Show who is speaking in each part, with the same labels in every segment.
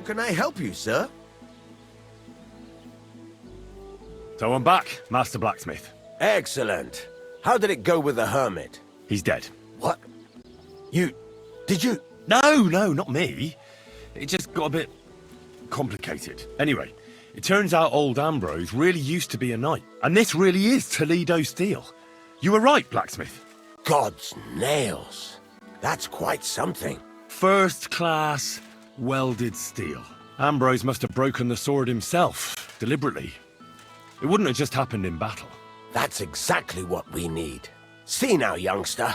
Speaker 1: can I help you, sir?
Speaker 2: So I'm back, Master Blacksmith.
Speaker 1: Excellent. How did it go with the hermit?
Speaker 2: He's dead.
Speaker 1: What? Did you?
Speaker 2: No, not me. It just got a bit complicated. Anyway, it turns out old Ambrose really used to be a knight. And this really is Toledo steel. You were right, Blacksmith.
Speaker 1: God's nails. That's quite something.
Speaker 2: First class welded steel. Ambrose must have broken the sword himself, deliberately. It wouldn't have just happened in battle.
Speaker 1: That's exactly what we need. See now, youngster.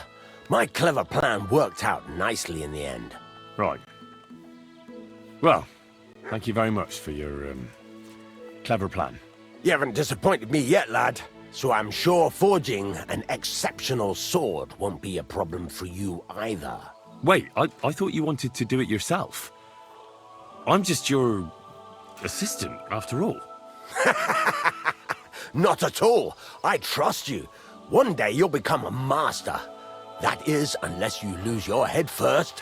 Speaker 1: My clever plan worked out nicely in the end.
Speaker 2: Right. Well, thank you very much for your, clever plan.
Speaker 1: You haven't disappointed me yet, lad. So I'm sure forging an exceptional sword won't be a problem for you either.
Speaker 2: Wait, I thought you wanted to do it yourself. I'm just your assistant, after all.
Speaker 1: Not at all. I trust you. One day you'll become a master. That is, unless you lose your head first.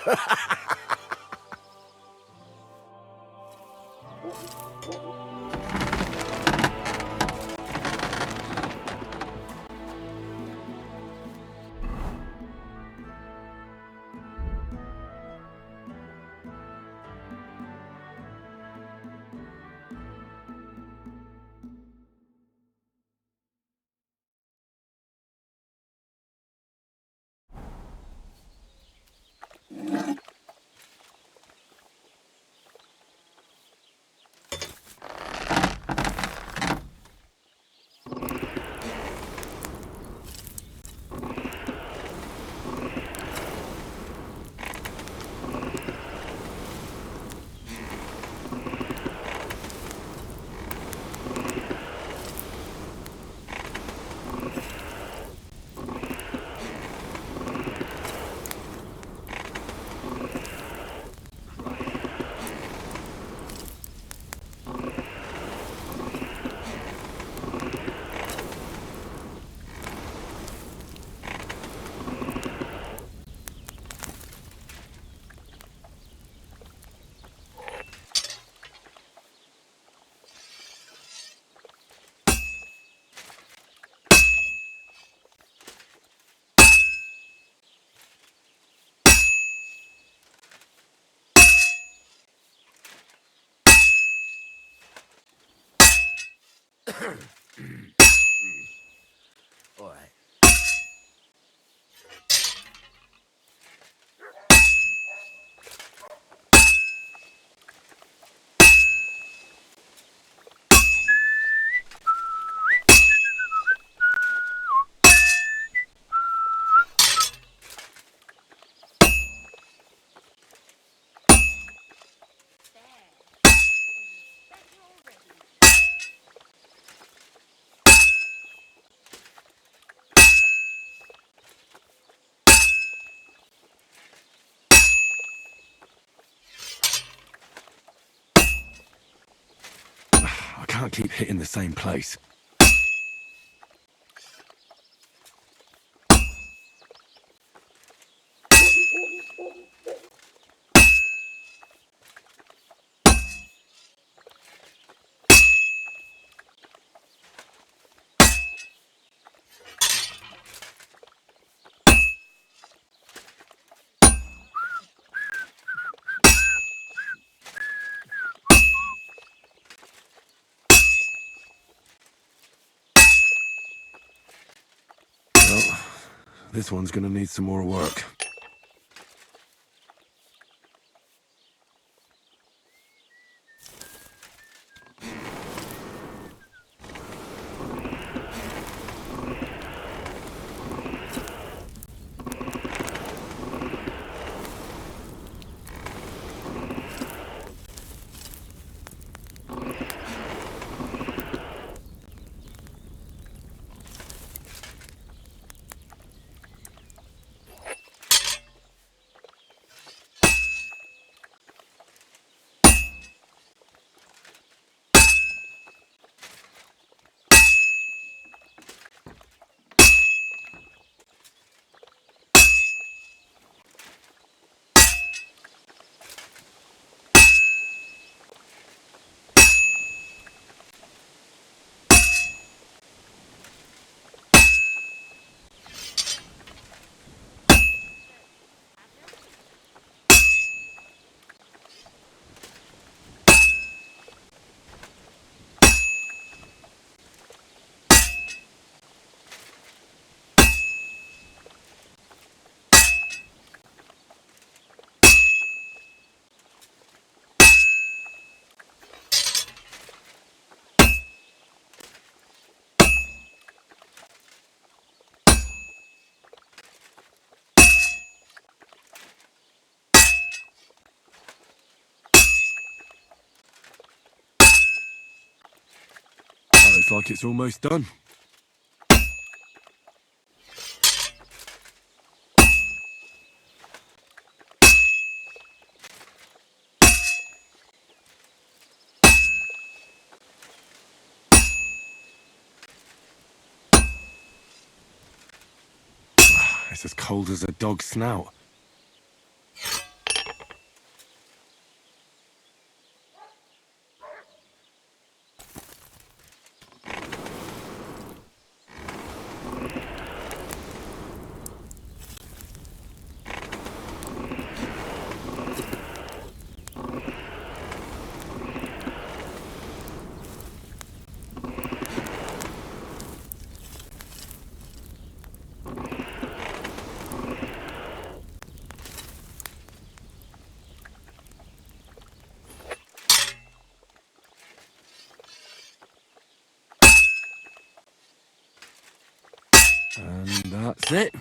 Speaker 1: All right.
Speaker 2: I can't keep hitting the same place. Well, this one's gonna need some more work. Looks like it's almost done. It's as cold as a dog's snout. And that's it.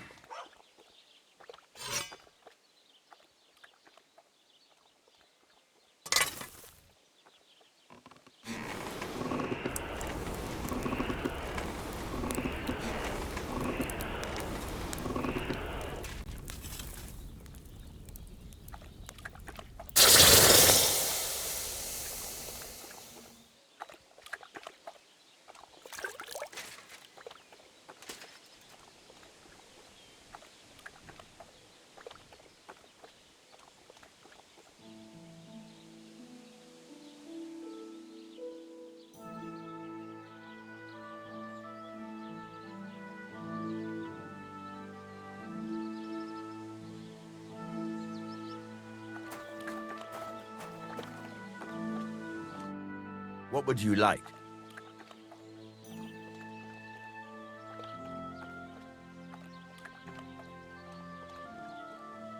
Speaker 1: What would you like?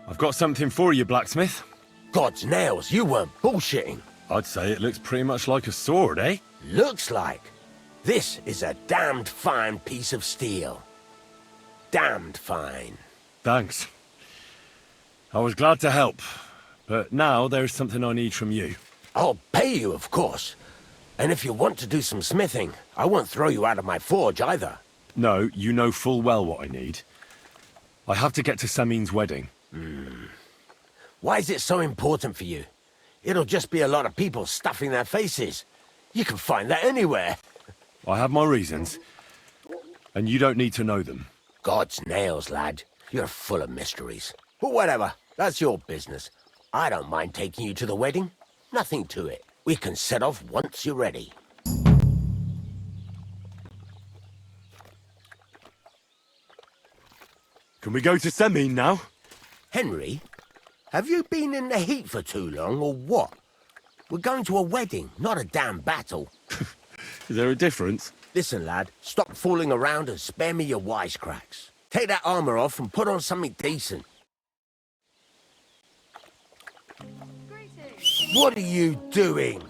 Speaker 2: I've got something for you, blacksmith.
Speaker 1: God's nails, you weren't bullshitting.
Speaker 2: I'd say it looks pretty much like a sword, eh?
Speaker 1: Looks like. This is a damned fine piece of steel. Damned fine.
Speaker 2: Thanks. I was glad to help, but now there's something I need from you.
Speaker 1: I'll pay you, of course. And if you want to do some smithing, I won't throw you out of my forge either.
Speaker 2: No, you know full well what I need. I have to get to Samin's wedding.
Speaker 1: Why is it so important for you? It'll just be a lot of people stuffing their faces. You can find that anywhere.
Speaker 2: I have my reasons, and you don't need to know them.
Speaker 1: God's nails, lad. You're full of mysteries. But whatever, that's your business. I don't mind taking you to the wedding. Nothing to it. We can set off once you're ready.
Speaker 2: Can we go to Samin now?
Speaker 1: Henry, have you been in the heat for too long, or what? We're going to a wedding, not a damn battle.
Speaker 2: Is there a difference?
Speaker 1: Listen, lad, stop fooling around and spare me your wisecracks. Take that armor off and put on something decent. What are you doing?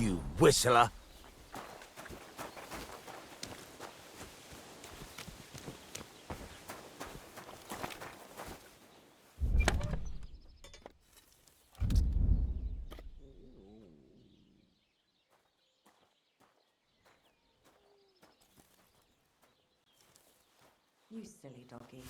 Speaker 1: you whistler.
Speaker 3: You silly doggy.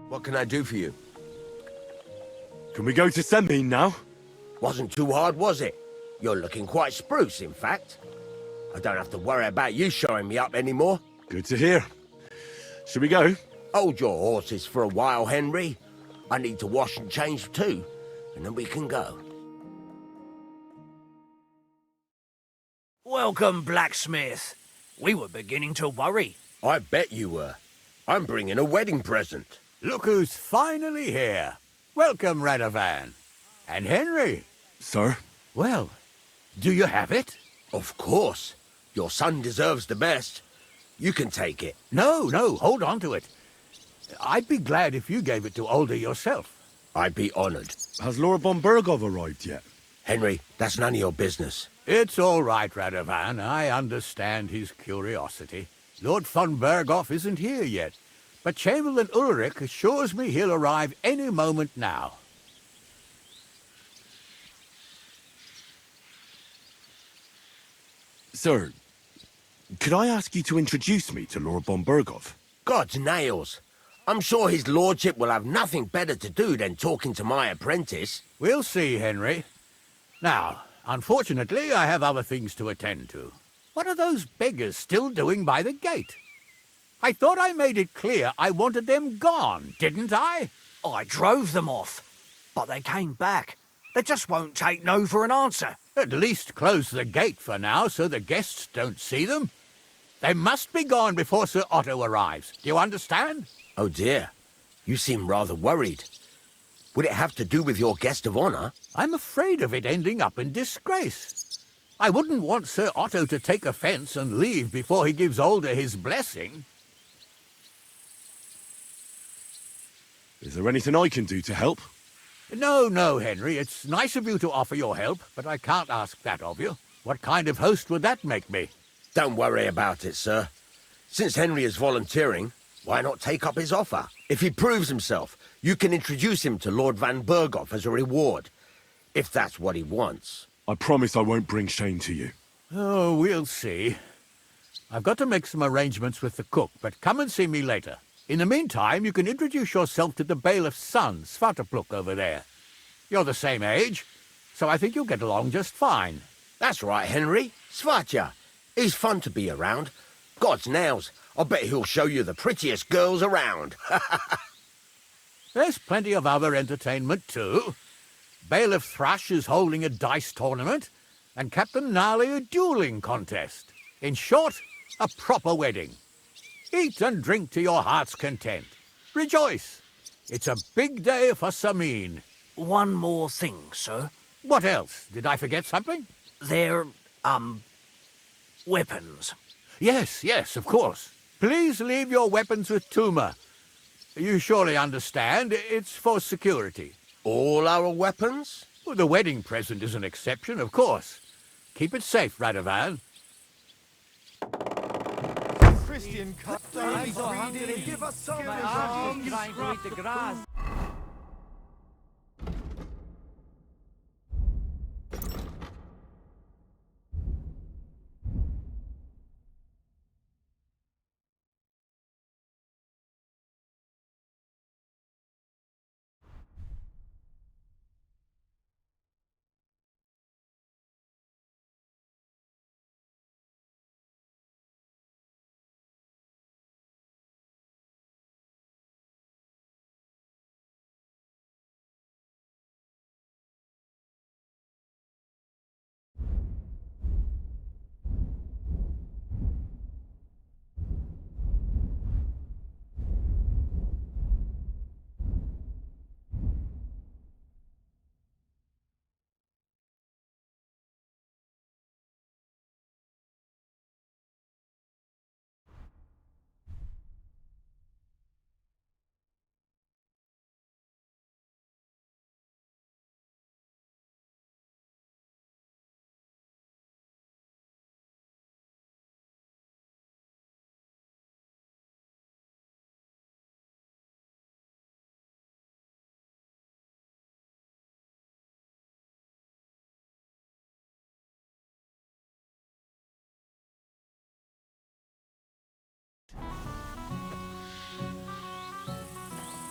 Speaker 1: What can I do for you?
Speaker 2: Can we go to Sembin now?
Speaker 1: Wasn't too hard, was it? You're looking quite spruce, in fact. I don't have to worry about you showing me up anymore.
Speaker 2: Good to hear. Should we go?
Speaker 1: Hold your horses for a while, Henry. I need to wash and change too, and then we can go.
Speaker 4: Welcome, blacksmith. We were beginning to worry.
Speaker 1: I bet you were. I'm bringing a wedding present.
Speaker 5: Look who's finally here. Welcome, Radovan. And Henry.
Speaker 2: Sir?
Speaker 5: Well, do you have it?
Speaker 1: Of course. Your son deserves the best. You can take it.
Speaker 5: No, hold on to it. I'd be glad if you gave it to Older yourself.
Speaker 1: I'd be honored.
Speaker 2: Has Laura von Bergov arrived yet?
Speaker 1: Henry, that's none of your business.
Speaker 5: It's all right, Radovan. I understand his curiosity. Lord von Berghoff isn't here yet, but Chamberlain Ulrich assures me he'll arrive any moment now.
Speaker 2: Sir, could I ask you to introduce me to Laura von Bergov?
Speaker 1: God's nails. I'm sure his lordship will have nothing better to do than talking to my apprentice.
Speaker 5: We'll see, Henry. Now, unfortunately, I have other things to attend to. What are those beggars still doing by the gate? I thought I made it clear I wanted them gone, didn't I?
Speaker 4: I drove them off, but they came back. They just won't take no for an answer.
Speaker 5: At least close the gate for now so the guests don't see them. They must be gone before Sir Otto arrives. Do you understand?
Speaker 1: Oh dear, you seem rather worried. Would it have to do with your guest of honor?
Speaker 5: I'm afraid of it ending up in disgrace. I wouldn't want Sir Otto to take offence and leave before he gives Older his blessing.
Speaker 2: Is there anything I can do to help?
Speaker 5: No, Henry. It's nice of you to offer your help, but I can't ask that of you. What kind of host would that make me?
Speaker 1: Don't worry about it, sir. Since Henry is volunteering, why not take up his offer? If he proves himself, you can introduce him to Lord Van Berghoff as a reward, if that's what he wants.
Speaker 2: I promise I won't bring shame to you.
Speaker 5: Oh, we'll see. I've got to make some arrangements with the cook, but come and see me later. In the meantime, you can introduce yourself to the bailiff's son, Svartepluk, over there. You're the same age, so I think you'll get along just fine.
Speaker 1: That's right, Henry. Svatja. He's fun to be around. God's nails, I bet he'll show you the prettiest girls around.
Speaker 5: There's plenty of other entertainment, too. Bailiff Thrush is holding a dice tournament, and Captain Gnarly a dueling contest. In short, a proper wedding. Eat and drink to your heart's content. Rejoice. It's a big day for Samin.
Speaker 4: One more thing, sir.
Speaker 5: What else? Did I forget something?
Speaker 4: They're, weapons.
Speaker 5: Yes, of course. Please leave your weapons with Tuma. You surely understand, it's for security.
Speaker 1: All our weapons?
Speaker 5: Well, the wedding present is an exception, of course. Keep it safe, Radovan.
Speaker 3: Christian, cut give us some
Speaker 6: trying to eat the grass.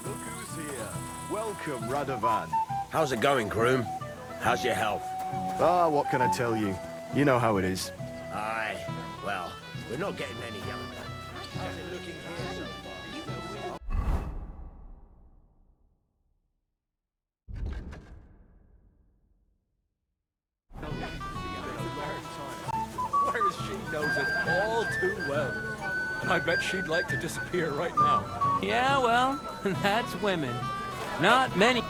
Speaker 3: Look who's here. Welcome, Radovan.
Speaker 1: How's it going, groom? How's your health?
Speaker 3: Ah, what can I tell you? You know how it is.
Speaker 1: Aye, well, we're not getting any younger. How's it looking here so
Speaker 7: Whereas she knows it all too well. And I bet she'd like to disappear right now.
Speaker 6: Yeah, well, that's women. Not many.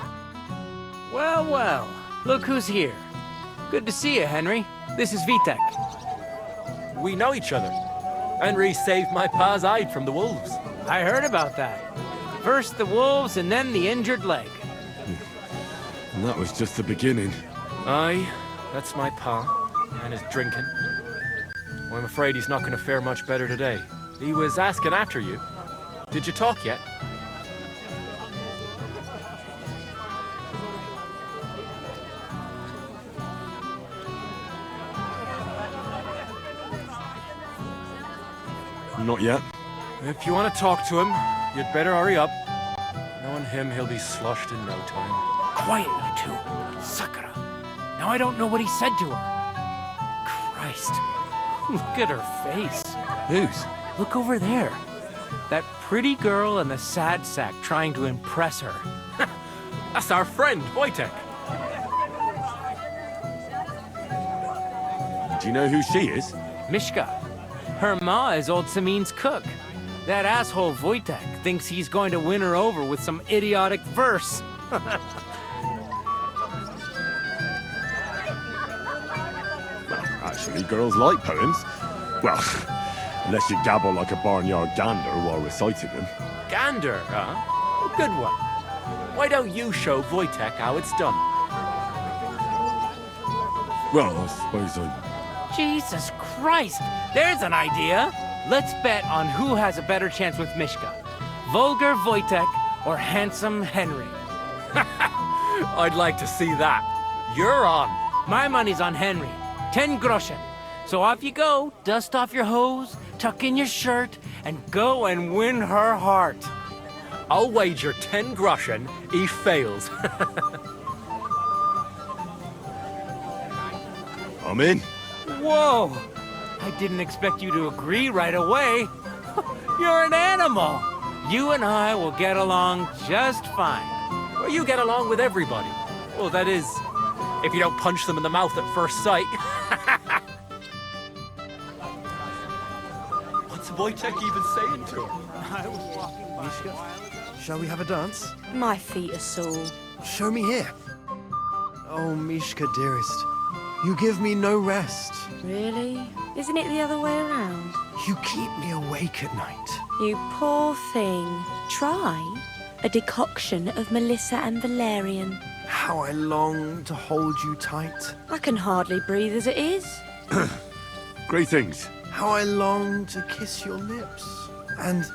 Speaker 6: Well, look who's here. Good to see you, Henry. This is Vitek.
Speaker 7: We know each other. Henry saved my pa's hide from the wolves.
Speaker 6: I heard about that. First the wolves and then the injured leg.
Speaker 2: And that was just the beginning.
Speaker 7: Aye, that's my pa. And his drinking. Well, I'm afraid he's not going to fare much better today. He was asking after you. Did you talk yet?
Speaker 2: Not yet.
Speaker 7: If you want to talk to him, you'd better hurry up. Knowing him, he'll be sloshed in no time.
Speaker 4: Quiet, you two. Sakura. Now I don't know what he said to her. Christ. Look at her face.
Speaker 7: Whose?
Speaker 4: Look over there.
Speaker 6: That pretty girl and the sad sack trying to impress her.
Speaker 7: That's our friend, Wojtek.
Speaker 2: Do you know who she is?
Speaker 6: Mishka. Her ma is old Samin's cook. That asshole Wojtek thinks he's going to win her over with some idiotic verse.
Speaker 2: Actually, girls like poems. Well, unless you gabble like a barnyard gander while reciting them.
Speaker 7: Gander, huh? A good one. Why don't you show Wojtek how it's done?
Speaker 2: Well, I suppose I...
Speaker 6: Jesus Christ! There's an idea! Let's bet on who has a better chance with Mishka. Vulgar Wojtek or handsome Henry.
Speaker 7: I'd like to see that. You're on.
Speaker 6: My money's on Henry. 10 groschen. So off you go, dust off your hose, tuck in your shirt, and go and win her heart.
Speaker 7: I'll wager 10 groschen he fails.
Speaker 2: I'm in.
Speaker 6: Whoa! I didn't expect you to agree right away. You're an animal. You and I will get along just fine.
Speaker 7: Well, you get along with everybody. Well, that is, if you don't punch them in the mouth at first sight. What's Wojtek even saying to her?
Speaker 3: Mishka, shall we have a dance?
Speaker 8: My feet are sore.
Speaker 3: Show me here. Oh, Mishka, dearest, you give me no rest.
Speaker 8: Really? Isn't it the other way around?
Speaker 3: You keep me awake at night.
Speaker 8: You poor thing. Try a decoction of Melissa and Valerian.
Speaker 3: How I long to hold you tight.
Speaker 8: I can hardly breathe as it is.
Speaker 2: Greetings.
Speaker 3: How I long to kiss your lips. And,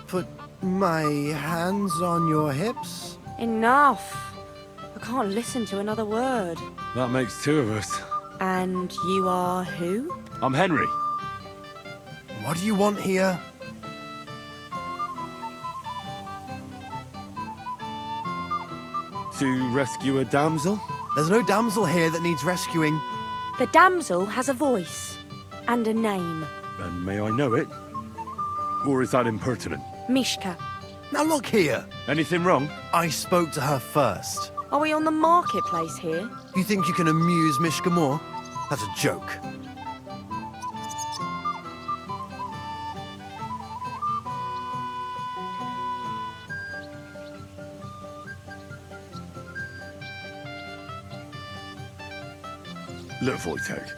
Speaker 3: put my hands on your hips.
Speaker 8: Enough. I can't listen to another word.
Speaker 2: That makes two of us.
Speaker 8: And you are who?
Speaker 2: I'm Henry.
Speaker 3: What do you want here?
Speaker 2: To rescue a damsel?
Speaker 3: There's no damsel here that needs rescuing.
Speaker 8: The damsel has a voice and a name.
Speaker 2: And may I know it? Or is that impertinent?
Speaker 8: Mishka.
Speaker 3: Now look here.
Speaker 2: Anything wrong?
Speaker 3: I spoke to her first.
Speaker 8: Are we on the marketplace here?
Speaker 3: You think you can amuse Mishka more? That's a joke.
Speaker 2: Look, Wojtek.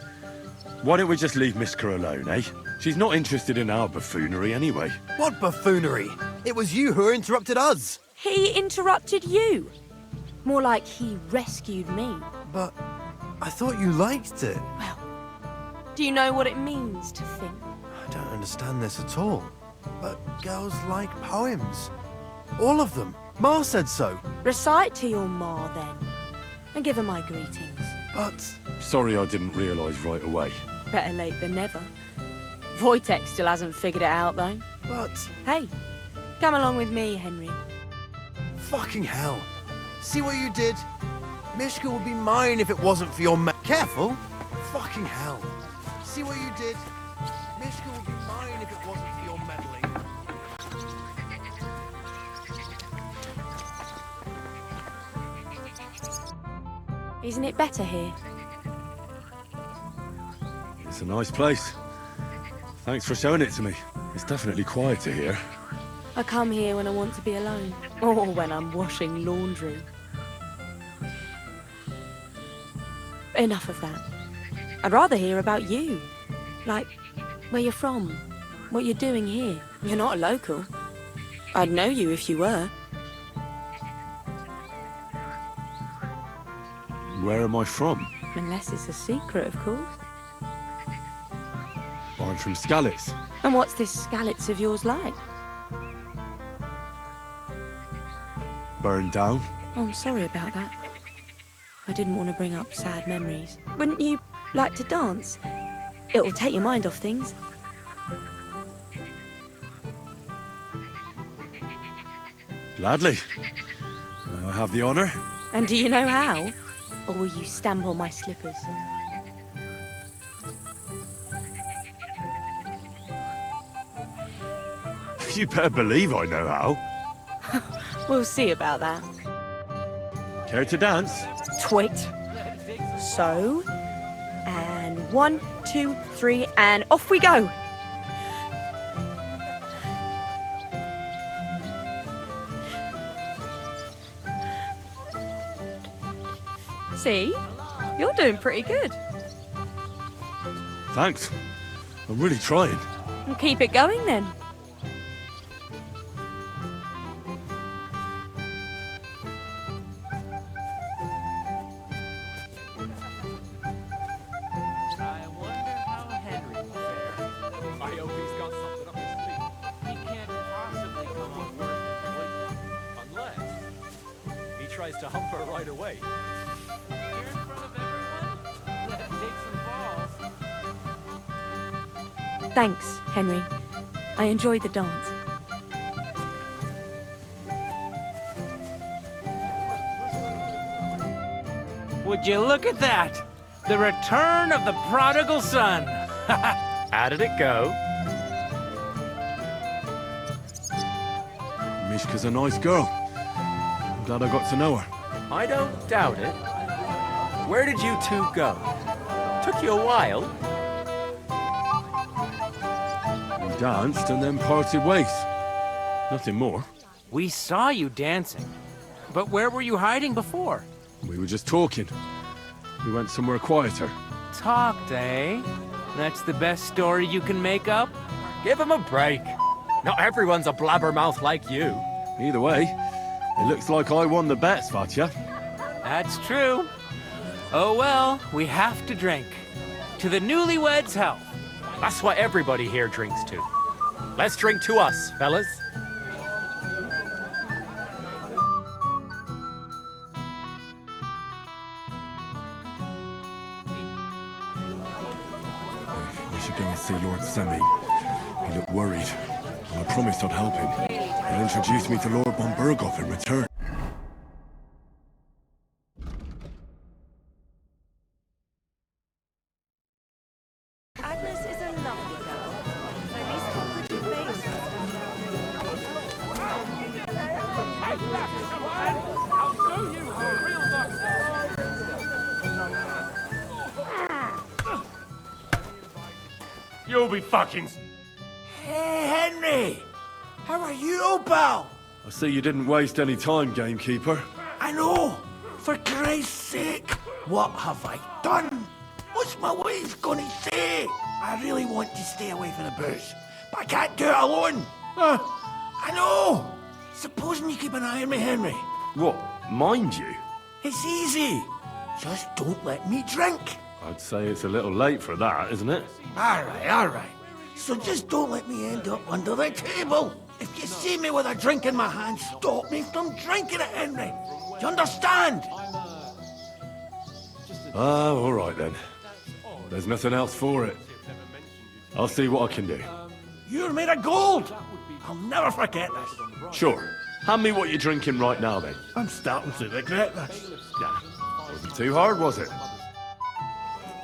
Speaker 2: Why don't we just leave Mishka alone, eh? She's not interested in our buffoonery anyway.
Speaker 3: What buffoonery? It was you who interrupted us.
Speaker 8: He interrupted you. More like he rescued me.
Speaker 3: But I thought you liked it.
Speaker 8: Well, do you know what it means to think?
Speaker 3: I don't understand this at all. But girls like poems. All of them. Ma said so.
Speaker 8: Recite to your ma, then. And give her my greetings.
Speaker 3: But
Speaker 2: Sorry I didn't realise right away.
Speaker 8: Better late than never. Wojtek still hasn't figured it out, though.
Speaker 3: But
Speaker 8: Hey, come along with me, Henry.
Speaker 3: fucking hell. See what you did? Mishka would be mine if it wasn't for your Careful. Fucking hell. See what you did? Mishka would be mine if it wasn't for your meddling.
Speaker 8: Isn't it better here?
Speaker 2: It's a nice place. Thanks for showing it to me. It's definitely quieter here.
Speaker 8: I come here when I want to be alone. Or when I'm washing laundry. Enough of that. I'd rather hear about you. Like, where you're from. What you're doing here. You're not a local. I'd know you if you were.
Speaker 2: Where am I from?
Speaker 8: Unless it's a secret, of course.
Speaker 2: I'm from Skalitz.
Speaker 8: And what's this Skalitz of yours like?
Speaker 2: Burned down.
Speaker 8: Oh, I'm sorry about that. I didn't want to bring up sad memories. Wouldn't you like to dance? It'll take your mind off things.
Speaker 2: Gladly. May I have the honour?
Speaker 8: And do you know how? Or will you stamp on my slippers?
Speaker 2: You better believe I know how.
Speaker 8: We'll see about that.
Speaker 2: Care to dance?
Speaker 8: Twit. So, and 1, 2, 3, and off we go. See? You're doing pretty good.
Speaker 2: Thanks. I'm really trying.
Speaker 8: And keep it going then.
Speaker 6: I wonder how Henry will fare.
Speaker 7: I hope he's got something up his sleeve.
Speaker 6: He can't possibly come on worse than poison.
Speaker 7: Unless he tries to hump her right away.
Speaker 6: Here in front of everyone? That'd take some balls.
Speaker 8: Thanks, Henry. I enjoyed the dance.
Speaker 6: Would you look at that? The return of the prodigal son.
Speaker 7: How did it go?
Speaker 2: Mishka's a nice girl. I'm glad I got to know her.
Speaker 7: I don't doubt it. Where did you two go? Took you a while.
Speaker 2: We danced and then parted ways. Nothing more.
Speaker 6: We saw you dancing. But where were you hiding before?
Speaker 2: We were just talking. We went somewhere quieter.
Speaker 6: Talked, eh? That's the best story you can make up?
Speaker 7: Give him a break. Not everyone's a blabbermouth like you.
Speaker 2: Either way, it looks like I won the bet, Svatya.
Speaker 6: That's true. Oh well, we have to drink. To the newlyweds' health.
Speaker 7: That's what everybody here drinks to. Let's drink to us, fellas.
Speaker 2: We should go and see Lord Semi. He looked worried, and I promised I'd help him. He'll introduce me to Lord von Burghoff in return.
Speaker 8: Agnes is a lovely girl. At least her pretty face.
Speaker 2: You'll be fucking...
Speaker 3: Hey, Henry! How are you, pal?
Speaker 2: I see you didn't waste any time, gamekeeper.
Speaker 3: I know! For Christ's sake! What have I done? What's my wife gonna say? I really want to stay away from the booze, but I can't do it alone! I know! Supposing you keep an eye on me, Henry.
Speaker 2: What, mind you?
Speaker 3: It's easy. Just don't let me drink.
Speaker 2: I'd say it's a little late for that, isn't it?
Speaker 3: All right. So just don't let me end up under the table. If you see me with a drink in my hand, stop me from drinking it, Henry. Do you understand?
Speaker 2: All right then. There's nothing else for it. I'll see what I can do.
Speaker 3: You're made of gold. I'll never forget this.
Speaker 2: Sure. Hand me what you're drinking right now, then.
Speaker 3: I'm starting to regret this.
Speaker 2: Wasn't too hard, was it?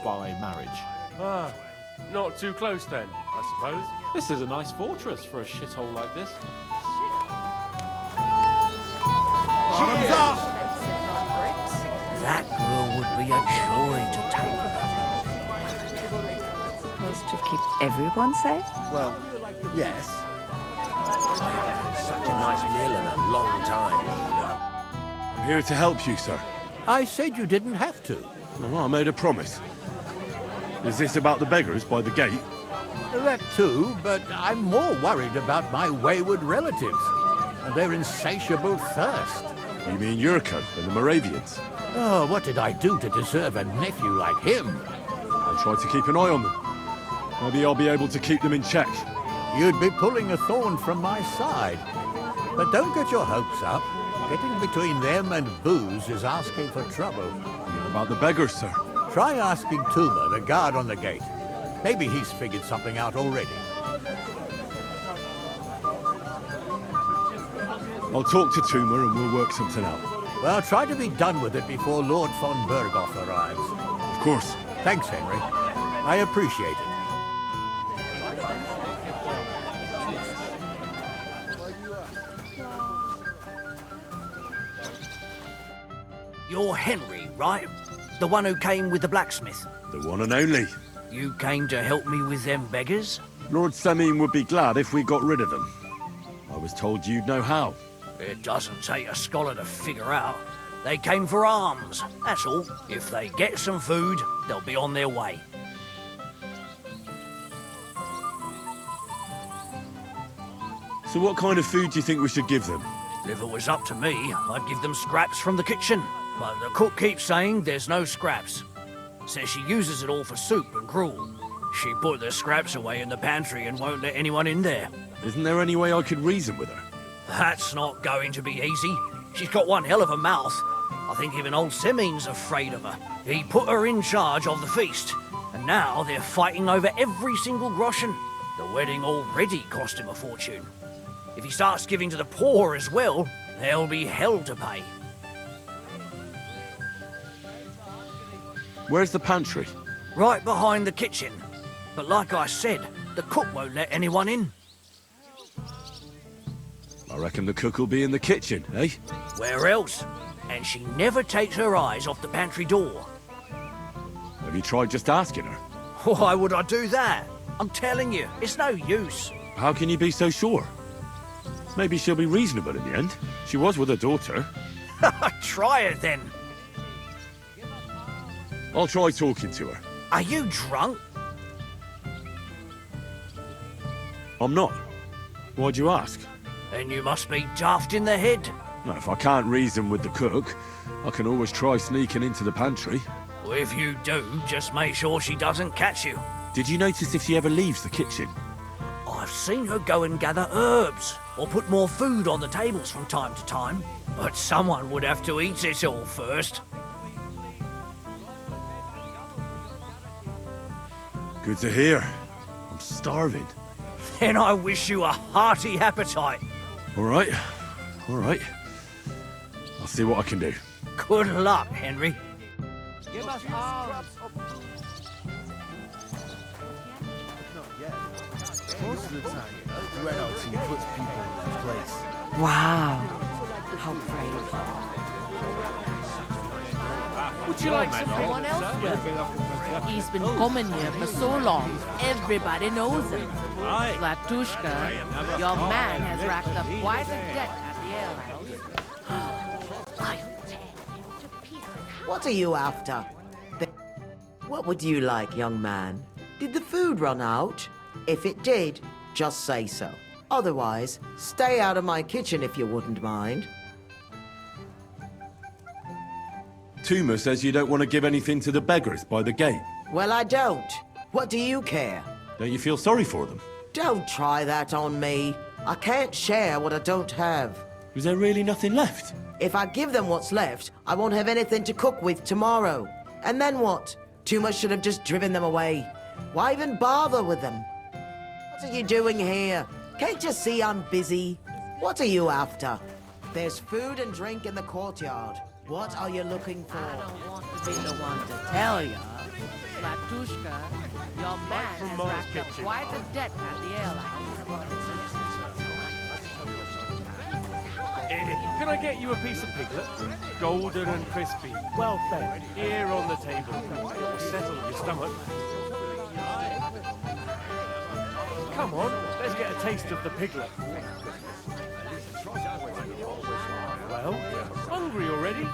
Speaker 9: By marriage. Not too close then, I suppose. This is a nice fortress for a shithole like this.
Speaker 3: Bottoms up! That girl would be a joy to take.
Speaker 8: Was to keep everyone safe?
Speaker 1: Well, yes. Such a nice meal in a long time.
Speaker 2: I'm here to help you, sir.
Speaker 5: I said you didn't have to.
Speaker 2: No, I made a promise. Is this about the beggars by the gate?
Speaker 5: That too, but I'm more worried about my wayward relatives and their insatiable thirst.
Speaker 2: You mean Yurka and the Moravians?
Speaker 5: Oh, what did I do to deserve a nephew like him?
Speaker 2: I'll try to keep an eye on them. Maybe I'll be able to keep them in check.
Speaker 5: You'd be pulling a thorn from my side. But don't get your hopes up. Getting between them and booze is asking for trouble.
Speaker 2: What about the beggars, sir?
Speaker 5: Try asking Tuma, the guard on the gate. Maybe he's figured something out already.
Speaker 2: I'll talk to Tuma and we'll work something out.
Speaker 5: Well, try to be done with it before Lord von Burghoff arrives.
Speaker 2: Of course.
Speaker 5: Thanks, Henry. I appreciate it.
Speaker 4: You're Henry, right? The one who came with the blacksmith.
Speaker 2: The one and only.
Speaker 4: You came to help me with them beggars?
Speaker 2: Lord Samim would be glad if we got rid of them. I was told you'd know how.
Speaker 4: It doesn't take a scholar to figure out. They came for alms, that's all. If they get some food, they'll be on their way.
Speaker 2: So what kind of food do you think we should give them?
Speaker 4: If it was up to me, I'd give them scraps from the kitchen. But the cook keeps saying there's no scraps. Says she uses it all for soup and gruel. She put the scraps away in the pantry and won't let anyone in there.
Speaker 2: Isn't there any way I could reason with her?
Speaker 4: That's not going to be easy. She's got one hell of a mouth. I think even old Semin's afraid of her. He put her in charge of the feast, and now they're fighting over every single groschen. The wedding already cost him a fortune. If he starts giving to the poor as well, there'll be hell to pay.
Speaker 2: Where's the pantry?
Speaker 4: Right behind the kitchen. But like I said, the cook won't let anyone in.
Speaker 2: I reckon the cook will be in the kitchen, eh?
Speaker 4: Where else? And she never takes her eyes off the pantry door.
Speaker 2: Have you tried just asking her?
Speaker 4: Why would I do that? I'm telling you, it's no use.
Speaker 2: How can you be so sure? Maybe she'll be reasonable in the end. She was with her daughter.
Speaker 4: Try it then.
Speaker 2: I'll try talking to her.
Speaker 4: Are you drunk?
Speaker 2: I'm not. Why'd you ask?
Speaker 4: Then you must be daft in the head.
Speaker 2: No, if I can't reason with the cook, I can always try sneaking into the pantry.
Speaker 4: Well, if you do, just make sure she doesn't catch you.
Speaker 2: Did you notice if she ever leaves the kitchen?
Speaker 4: I've seen her go and gather herbs, or put more food on the tables from time to time. But someone would have to eat it all first.
Speaker 2: Good to hear. I'm starving.
Speaker 4: Then I wish you a hearty appetite.
Speaker 2: All right. All right. I'll see what I can do.
Speaker 4: Good luck, Henry.
Speaker 3: Give us arms. Most of the time, the red out team puts people in their place.
Speaker 10: Wow. How brave.
Speaker 9: Would you like some
Speaker 10: Someone else will. He's been coming here for so long, everybody knows him. Latushka, your man has racked up quite a debt at the alehouse.
Speaker 11: What are you after? What would you like, young man? Did the food run out? If it did, just say so. Otherwise, stay out of my kitchen if you wouldn't mind.
Speaker 2: Tuma says you don't want to give anything to the beggars by the gate.
Speaker 11: Well, I don't. What do you care?
Speaker 2: Don't you feel sorry for them?
Speaker 11: Don't try that on me. I can't share what I don't have.
Speaker 2: Was there really nothing left?
Speaker 11: If I give them what's left, I won't have anything to cook with tomorrow. And then what? Tuma should have just driven them away. Why even bother with them? What are you doing here? Can't you see I'm busy? What are you after? There's food and drink in the courtyard. What are you looking for?
Speaker 10: I don't want to be the one to tell you. Latushka, your man has racked up quite a debt at the alehouse.
Speaker 9: Can I get you a piece of piglet? Golden and crispy, well fed, here on the table. It'll settle your stomach. Come on, let's get a taste of the piglet. Well, hungry already?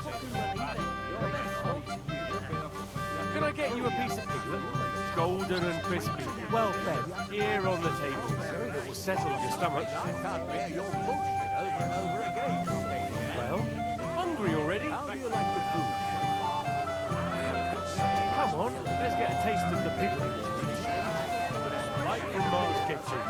Speaker 9: Can I get you a piece of piglet? Golden and crispy, well fed, here on the table. It will settle your stomach. Well, hungry already? Come on, let's get a taste of the piglet. Right from Mars Kitchen.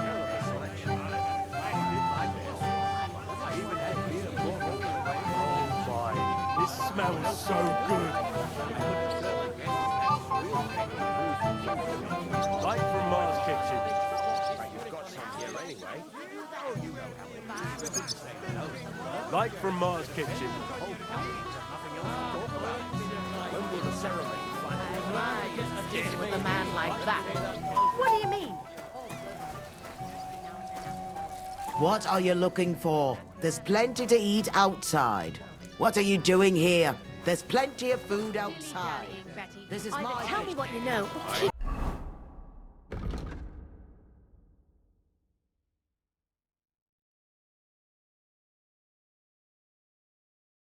Speaker 9: Oh my, this smells so good. Right from Mars Kitchen.
Speaker 1: You've got some here anyway.
Speaker 9: Right from Mars Kitchen.
Speaker 1: When will the ceremony
Speaker 10: With a man like that.
Speaker 8: What do you mean?
Speaker 11: What are you looking for? There's plenty to eat outside. What are you doing here? There's plenty of food outside. This is
Speaker 8: Either
Speaker 11: my
Speaker 8: tell me what you know, or keep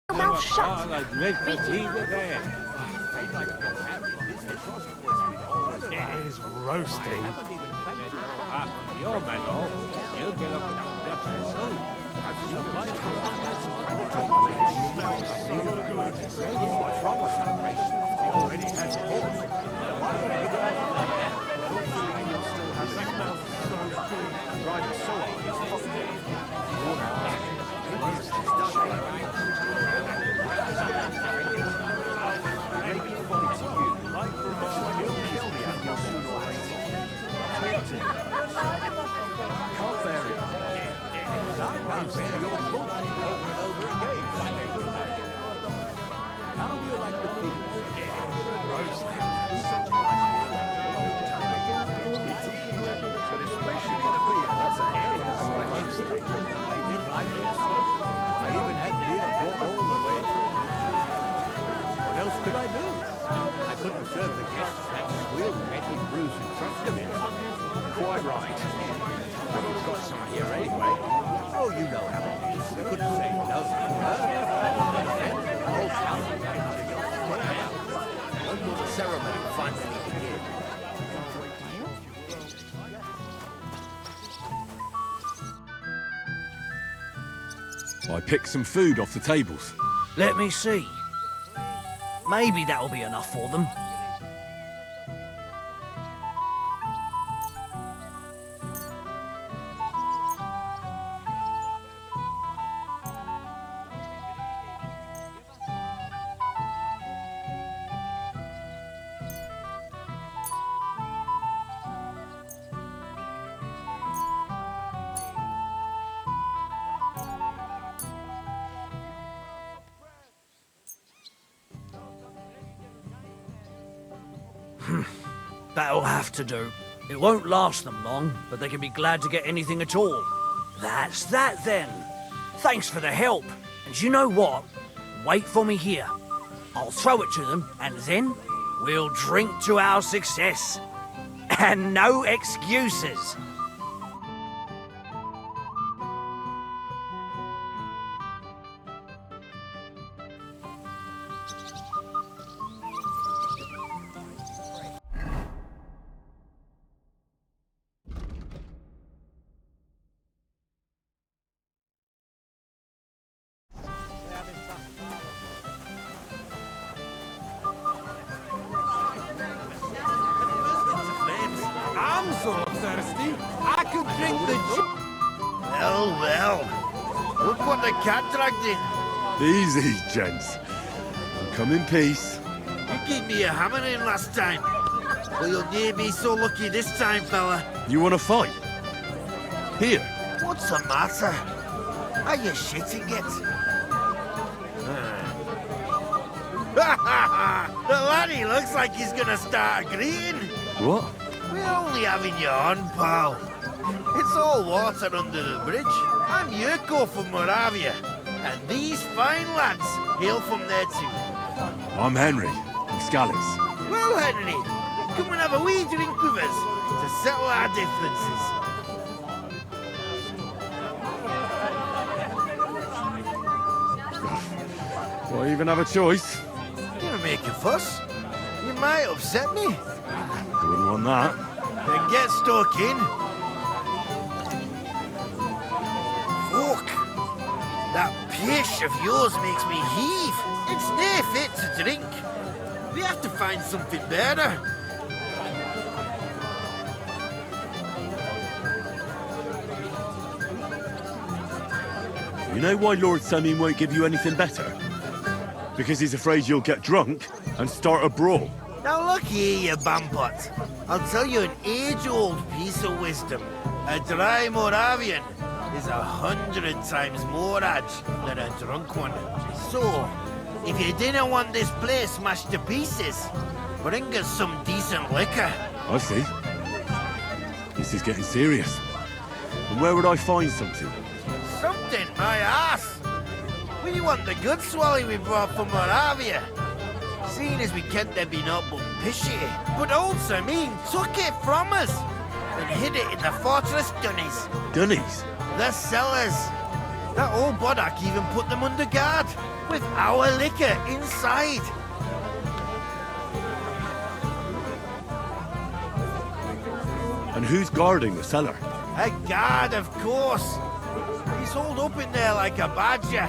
Speaker 8: your mouth shut.
Speaker 9: It is roasting. Your man, he'll get up
Speaker 5: Could I do? I couldn't serve the guests that squeal petty brews and trust them in. Quite right. We've got some here anyway. Oh, you know how it is. You couldn't say no. The whole town will get to you.
Speaker 1: When will the ceremony finally begin?
Speaker 2: I picked some food off the tables.
Speaker 4: Let me see. Maybe that'll be enough for them. That'll have to do. It won't last them long, but they can be glad to get anything at all. That's that then. Thanks for the help. And you know what? Wait for me here. I'll throw it to them, and then we'll drink to our success. And no excuses.
Speaker 3: I'm so thirsty, I could drink the
Speaker 1: Well, well. Look what the cat dragged in.
Speaker 2: Easy, gents. I'll come in peace.
Speaker 1: You gave me a hammering last time. Well, you'll near be so lucky this time, fella.
Speaker 2: You want to fight? Here.
Speaker 1: What's the matter? Are you shitting it? The laddie looks like he's gonna start agreeing.
Speaker 2: What?
Speaker 1: We're only having you on, pal. It's all water under the bridge. I'm Yurko from Moravia, and these fine lads hail from there too.
Speaker 2: I'm Henry, from Scallis.
Speaker 1: Well, Henry, come and have a wee drink with us to settle our differences.
Speaker 2: Do I even have a choice?
Speaker 1: You're making a fuss. You might upset me.
Speaker 2: Wouldn't want that.
Speaker 1: Then get stuck in. Fuck. That pish of yours makes me heave. It's near fit to drink. We have to find something better.
Speaker 2: You know why Lord Samin won't give you anything better? Because he's afraid you'll get drunk and start a brawl.
Speaker 1: Now look here, you bampot. I'll tell you an age-old piece of wisdom. A dry Moravian is 100 times more edge than a drunk one. So, if you didn't want this place smashed to pieces, bring us some decent liquor.
Speaker 2: I see. This is getting serious. And where would I find something?
Speaker 1: Something, my ass.
Speaker 3: We want the good swally we brought from Moravia. Seeing as we can't there be not but pishy. But old Sermine took it from us and hid it in the fortress dunnies.
Speaker 2: Dunnies?
Speaker 3: The cellars. That old Boddock even put them under guard, with our liquor inside.
Speaker 2: And who's guarding the cellar?
Speaker 3: A guard, of course. He's holed up in there like a badger,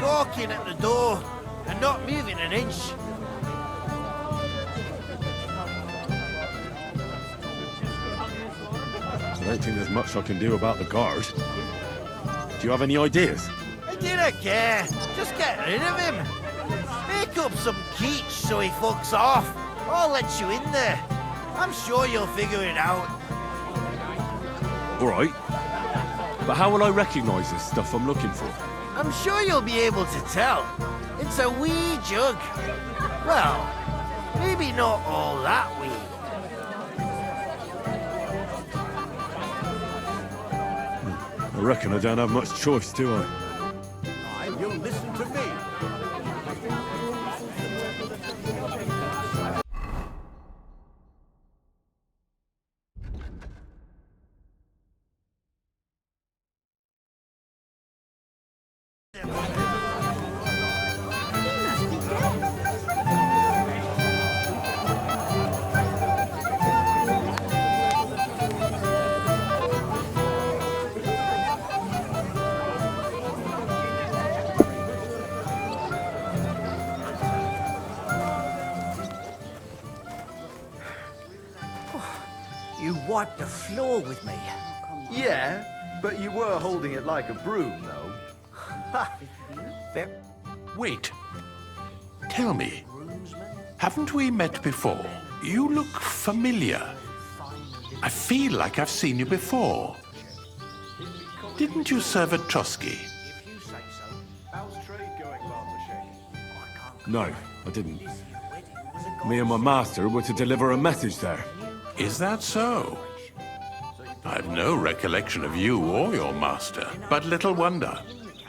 Speaker 3: gawking at the door and not moving an inch.
Speaker 2: I don't think there's much I can do about the guard. Do you have any ideas?
Speaker 3: I didn't care. Just get rid of him. Make up some keech so he fucks off. I'll let you in there. I'm sure you'll figure it out.
Speaker 2: All right. But how will I recognise this stuff I'm looking for?
Speaker 3: I'm sure you'll be able to tell. It's a wee jug. Well, maybe not all that wee.
Speaker 2: I reckon I don't have much choice, do I?
Speaker 5: You'll listen to me.
Speaker 4: You wiped the floor with me.
Speaker 12: Yeah, but you were holding it like a broom, though.
Speaker 13: Wait. Tell me, haven't we met before? You look familiar. I feel like I've seen you before. Didn't you serve at Trotsky?
Speaker 2: No, I didn't. Me and my master were to deliver a message there.
Speaker 13: Is that so? I've no recollection of you or your master, but little wonder.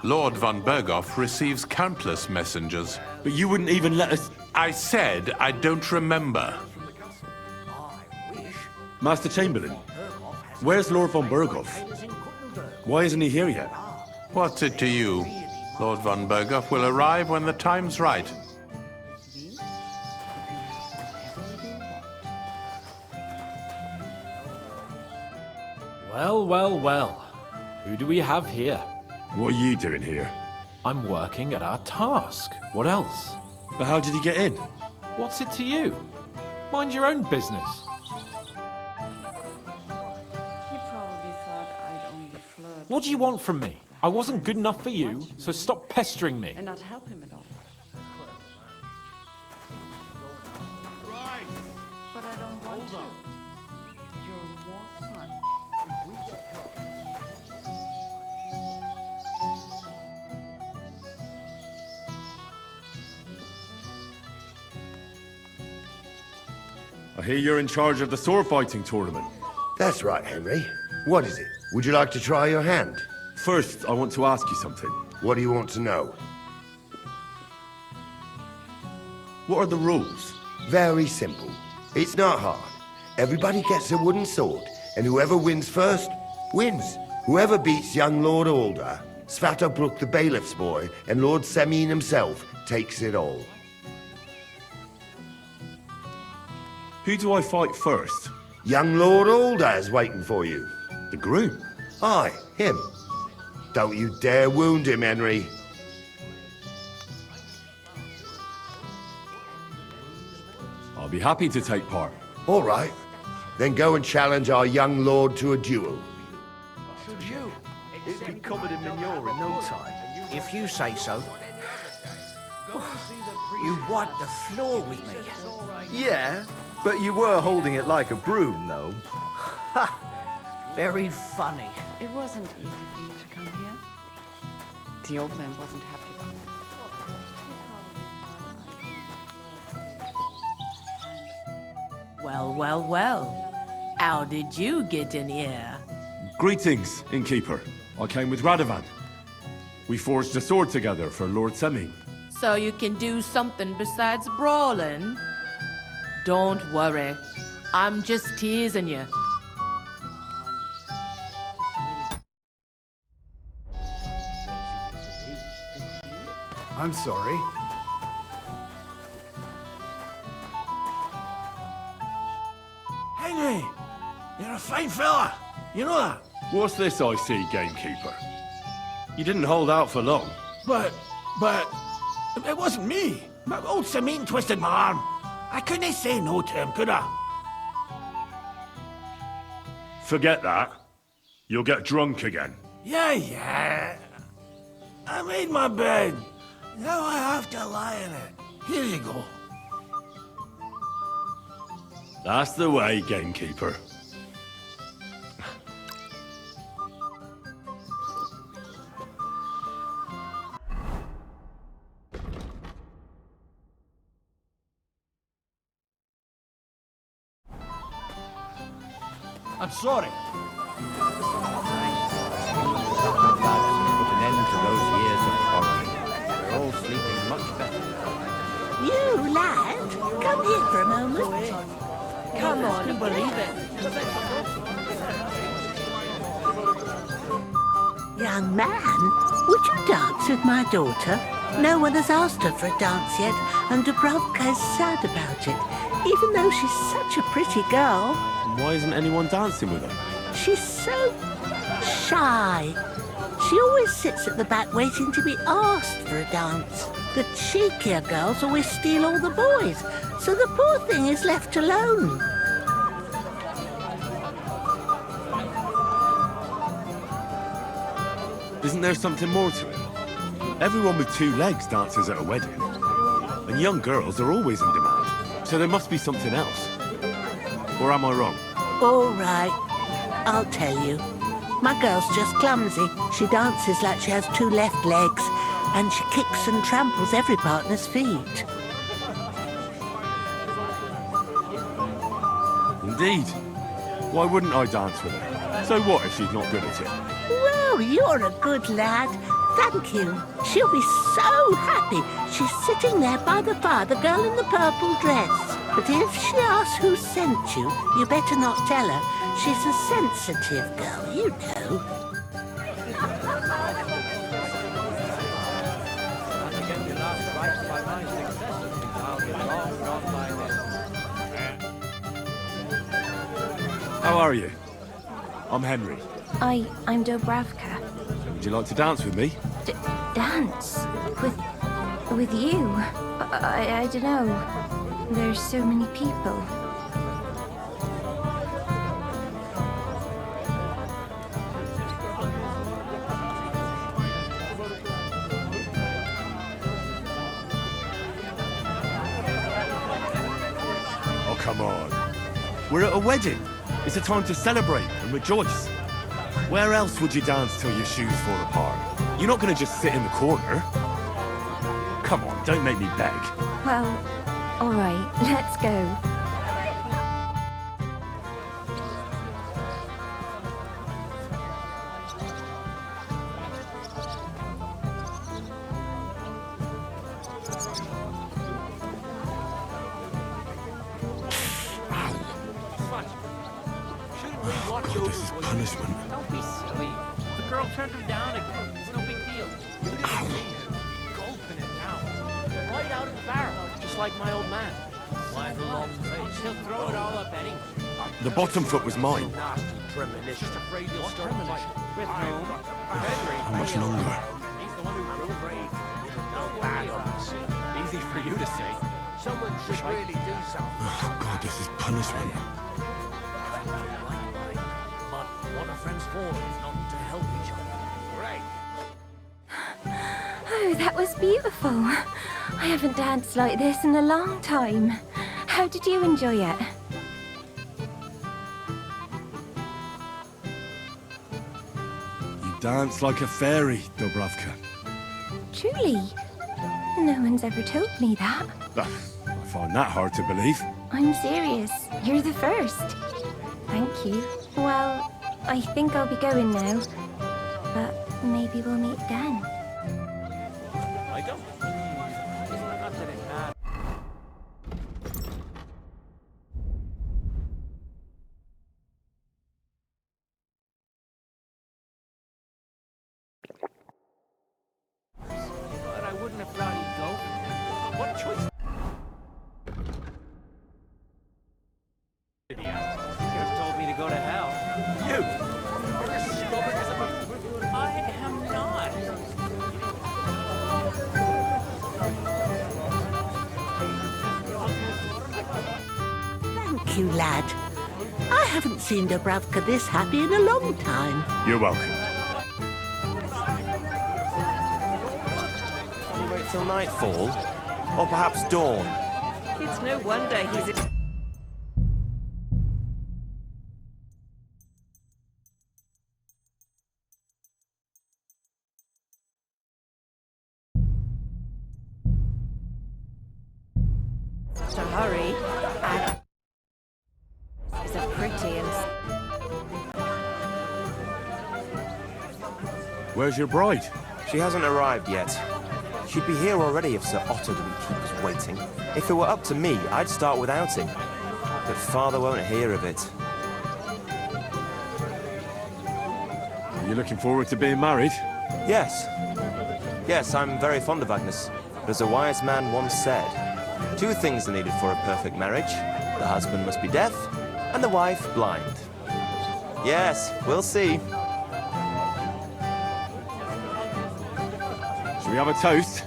Speaker 13: Lord von Berghoff receives countless messengers.
Speaker 2: But you wouldn't even let us...
Speaker 13: I said I don't remember.
Speaker 2: Master Chamberlain, where's Lord von Berghoff? Why isn't he here yet?
Speaker 13: What's it to you? Lord von Berghoff will arrive when the time's right.
Speaker 7: Well, well, well. Who do we have here?
Speaker 2: What are you doing here?
Speaker 7: I'm working at our task. What else?
Speaker 2: But how did he get in?
Speaker 7: What's it to you? Mind your own business. What do you want from me? I wasn't good enough for you, so stop pestering me.
Speaker 10: And not help him at all. But I don't want to. You're more fun.
Speaker 2: I hear you're in charge of the sword fighting tournament.
Speaker 1: That's right, Henry. What is it? Would you like to try your hand?
Speaker 2: First, I want to ask you something.
Speaker 1: What do you want to know?
Speaker 2: What are the rules?
Speaker 1: Very simple. It's not hard. Everybody gets a wooden sword, and whoever wins first, wins. Whoever beats young Lord Alder, Svatobrook the bailiff's boy, and Lord Semine himself takes it all.
Speaker 2: Who do I fight first?
Speaker 1: Young Lord Alder is waiting for you.
Speaker 2: The groom?
Speaker 1: Aye, him. Don't you dare wound him, Henry.
Speaker 2: I'll be happy to take part.
Speaker 1: All right. Then go and challenge our young lord to a duel.
Speaker 12: Should you? It'd be covered in manure in no time.
Speaker 4: If you say so. You wiped the floor with me.
Speaker 12: Yeah, but you were holding it like a broom, though.
Speaker 4: Ha! Very funny.
Speaker 10: It wasn't easy for you to come here. The old man wasn't happy about it.
Speaker 14: Well, well, well. How did you get in here?
Speaker 2: Greetings, innkeeper. I came with Radovan. We forged a sword together for Lord Semming.
Speaker 10: So you can do something besides brawling? Don't worry. I'm just teasing you.
Speaker 3: I'm sorry. Henry! You're a fine fella. You know that?
Speaker 2: What's this I see, gamekeeper? You didn't hold out for long.
Speaker 3: But... It wasn't me. My old Samine twisted my arm. I couldn't say no to him, could I?
Speaker 2: Forget that. You'll get drunk again.
Speaker 3: Yeah. I made my bed. Now I have to lie in it. Here you go.
Speaker 2: That's the way, gamekeeper.
Speaker 3: I'm sorry.
Speaker 5: Put an end to those years of poverty. We're all sleeping much better.
Speaker 14: You, lad, come here for a moment.
Speaker 8: Come on,
Speaker 10: Believe it.
Speaker 14: Young man, would you dance with my daughter? No one has asked her for a dance yet, and Dubravka is sad about it, even though she's such a pretty girl.
Speaker 2: Why isn't anyone dancing with her?
Speaker 14: She's so shy. She always sits at the back waiting to be asked for a dance. The cheekier girls always steal all the boys, so the poor thing is left alone.
Speaker 2: Isn't there something more to it? Everyone with two legs dances at a wedding. And young girls are always in demand. So there must be something else. Or am I wrong?
Speaker 14: All right, I'll tell you. My girl's just clumsy. She dances like she has two left legs, and she kicks and tramples every partner's feet.
Speaker 2: Indeed. Why wouldn't I dance with her? So what if she's not good at it?
Speaker 14: Well, you're a good lad. Thank you. She'll be so happy. She's sitting there by the fire, the girl in the purple dress. But if she asks who sent you, you better not tell her. She's a sensitive girl, you know.
Speaker 2: How are you? I'm Henry.
Speaker 8: I'm Dubravka.
Speaker 2: Would you like to dance with me?
Speaker 8: Dance? With you? I don't know. There's so many people.
Speaker 2: Oh, come on. We're at a wedding. It's a time to celebrate and rejoice. Where else would you dance till your shoes fall apart? You're not going to just sit in the corner. Come on, don't make me beg.
Speaker 8: Well, all right, let's go.
Speaker 2: Oh, God, this is punishment.
Speaker 6: Don't be silly. The girl turned him down again. It's no big deal. Gulping it down. Right out of the barrel, just like my old man. Why the long face? He'll throw it all up anyway.
Speaker 2: The bottom foot was mine.
Speaker 6: Just afraid you'll start a fight. With whom?
Speaker 2: How much longer?
Speaker 6: He's the one who grew brave. Don't worry about it. Easy for you to say. Someone should really do something.
Speaker 2: Oh, God, this is punishment.
Speaker 4: But what are friends for if not to help each other? Right.
Speaker 8: Oh, that was beautiful. I haven't danced like this in a long time. How did you enjoy it?
Speaker 2: You dance like a fairy, Dubravka.
Speaker 8: Truly? No one's ever told me that.
Speaker 2: I find that hard to believe.
Speaker 8: I'm serious. You're the first. Thank you. Well, I think I'll be going now. But maybe we'll meet again.
Speaker 7: choice. You could have told me to go to hell.
Speaker 6: You! You're as stubborn as a... I am not.
Speaker 14: Thank you, lad. I haven't seen Dubravka this happy in a long time.
Speaker 2: You're welcome.
Speaker 15: Can you wait till nightfall? Or perhaps dawn?
Speaker 8: It's no wonder he's... to hurry, and is a pretty and...
Speaker 2: Where's your bride?
Speaker 15: She hasn't arrived yet. She'd be here already if Sir Otto didn't keep us waiting. If it were up to me, I'd start without him. But Father won't hear of it.
Speaker 2: Are you looking forward to being married?
Speaker 15: Yes. Yes, I'm very fond of Agnes. But as a wise man once said, 2 things are needed for a perfect marriage. The husband must be deaf, and the wife blind. Yes, we'll see.
Speaker 2: Shall we have a toast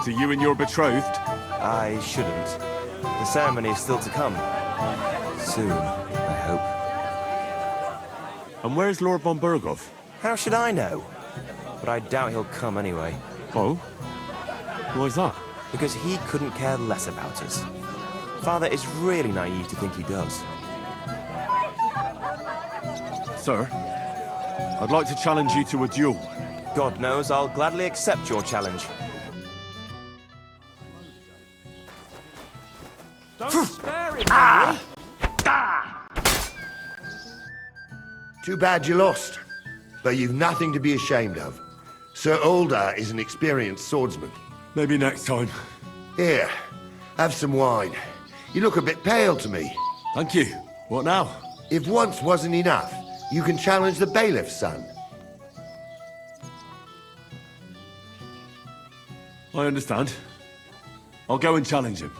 Speaker 2: to you and your betrothed?
Speaker 15: I shouldn't. The ceremony is still to come. Soon, I hope.
Speaker 2: And where's Lord von Burgov?
Speaker 15: How should I know? But I doubt he'll come anyway.
Speaker 2: Oh? Why's that?
Speaker 15: Because he couldn't care less about us. Father is really naive to think he does.
Speaker 2: Sir, I'd like to challenge you to a duel.
Speaker 15: God knows I'll gladly accept your challenge.
Speaker 7: Don't spare him, Henry.
Speaker 1: Too bad you lost. But you've nothing to be ashamed of. Sir Ulda is an experienced swordsman.
Speaker 2: Maybe next time.
Speaker 1: Here, have some wine. You look a bit pale to me.
Speaker 2: Thank you. What now?
Speaker 1: If once wasn't enough, you can challenge the bailiff's son.
Speaker 2: I understand. I'll go and challenge him.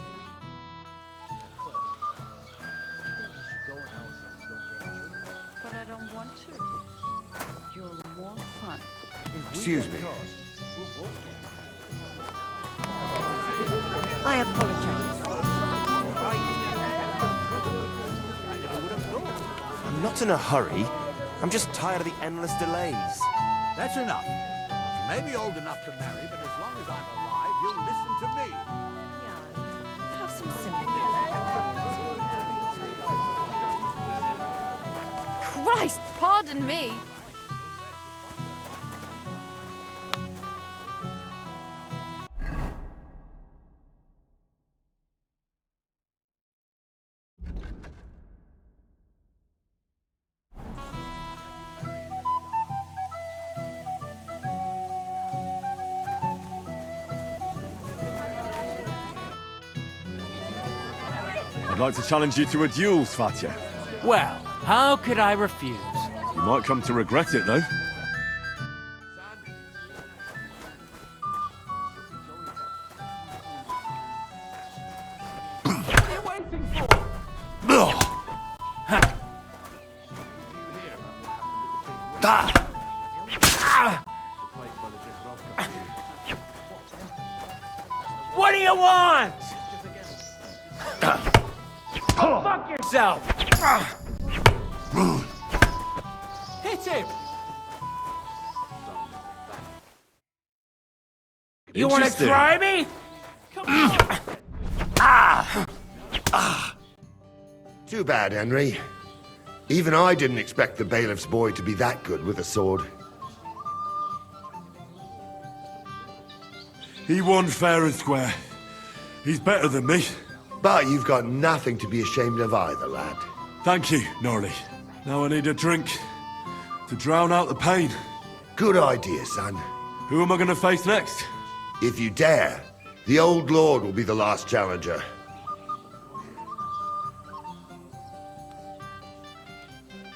Speaker 10: But I don't want to. You're more fun.
Speaker 1: Excuse me.
Speaker 8: I apologize.
Speaker 15: I'm not in a hurry. I'm just tired of the endless delays.
Speaker 5: That's enough. You may be old enough to marry, but as long as I'm alive, you'll listen to me.
Speaker 8: Have some sympathy. Christ, pardon me.
Speaker 2: I'd like to challenge you to a duel, Svatya.
Speaker 6: Well, how could I refuse?
Speaker 2: You might come to regret it, though.
Speaker 6: What do you want? Fuck yourself! Hit him! You want to
Speaker 2: Interesting.
Speaker 6: try me? Come on!
Speaker 1: Too bad, Henry. Even I didn't expect the bailiff's boy to be that good with a sword.
Speaker 2: He won fair and square. He's better than me.
Speaker 1: But you've got nothing to be ashamed of either, lad.
Speaker 2: Thank you, Norley. Now I need a drink to drown out the pain.
Speaker 1: Good idea, son.
Speaker 2: Who am I going to face next?
Speaker 1: If you dare, the old lord will be the last challenger.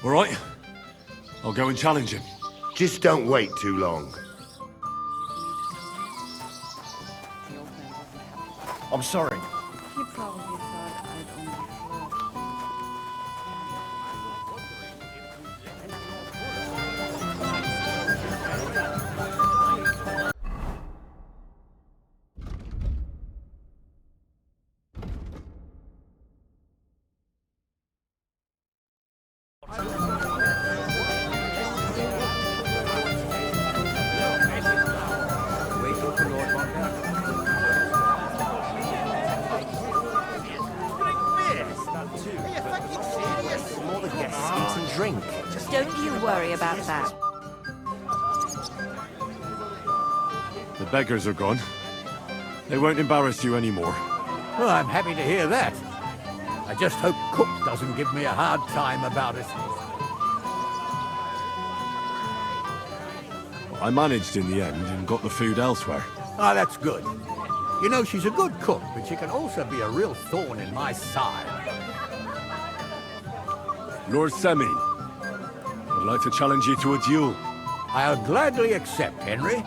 Speaker 2: All right. I'll go and challenge him.
Speaker 1: Just don't wait too long.
Speaker 3: I'm sorry.
Speaker 16: He probably thought I'd only
Speaker 15: More the guests eat and drink.
Speaker 8: Don't you worry about that.
Speaker 2: The beggars are gone. They won't embarrass you anymore.
Speaker 5: Well, I'm happy to hear that. I just hope Cook doesn't give me a hard time about it.
Speaker 2: I managed in the end and got the food elsewhere.
Speaker 5: Ah, that's good. You know, she's a good cook, but she can also be a real thorn in my side.
Speaker 2: Lord Semi, I'd like to challenge you to a duel.
Speaker 5: I'll gladly accept, Henry.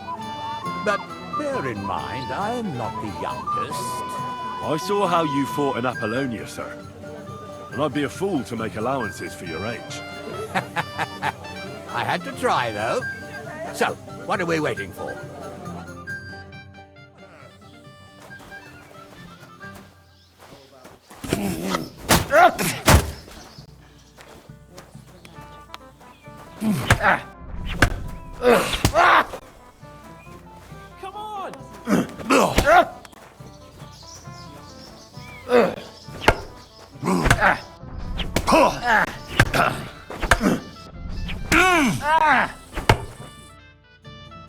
Speaker 5: But bear in mind, I am not the youngest.
Speaker 2: I saw how you fought in Apollonia, sir. And I'd be a fool to make allowances for your age.
Speaker 5: I had to try, though. So, what are we waiting for?
Speaker 9: Come on!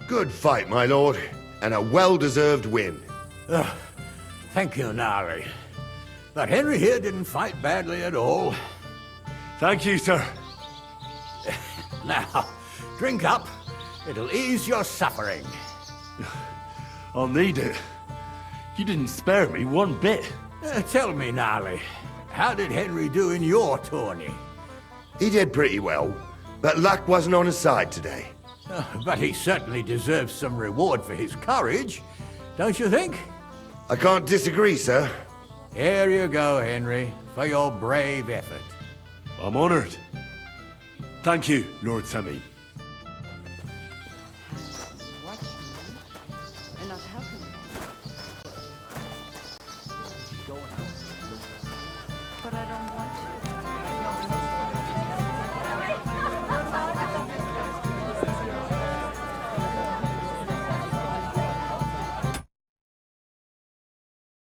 Speaker 1: Good fight, my lord, and a well-deserved win.
Speaker 5: Thank you, Nari. But Henry here didn't fight badly at all.
Speaker 2: Thank you, sir.
Speaker 5: Now, drink up. It'll ease your suffering.
Speaker 2: I'll need it. You didn't spare me one bit.
Speaker 5: Tell me, Nali, how did Henry do in your tourney?
Speaker 1: He did pretty well, but luck wasn't on his side today.
Speaker 5: But he certainly deserves some reward for his courage, don't you think?
Speaker 1: I can't disagree, sir.
Speaker 5: Here you go, Henry, for your brave effort.
Speaker 2: I'm honored. Thank you, Lord Semi.
Speaker 16: and not help him. But I don't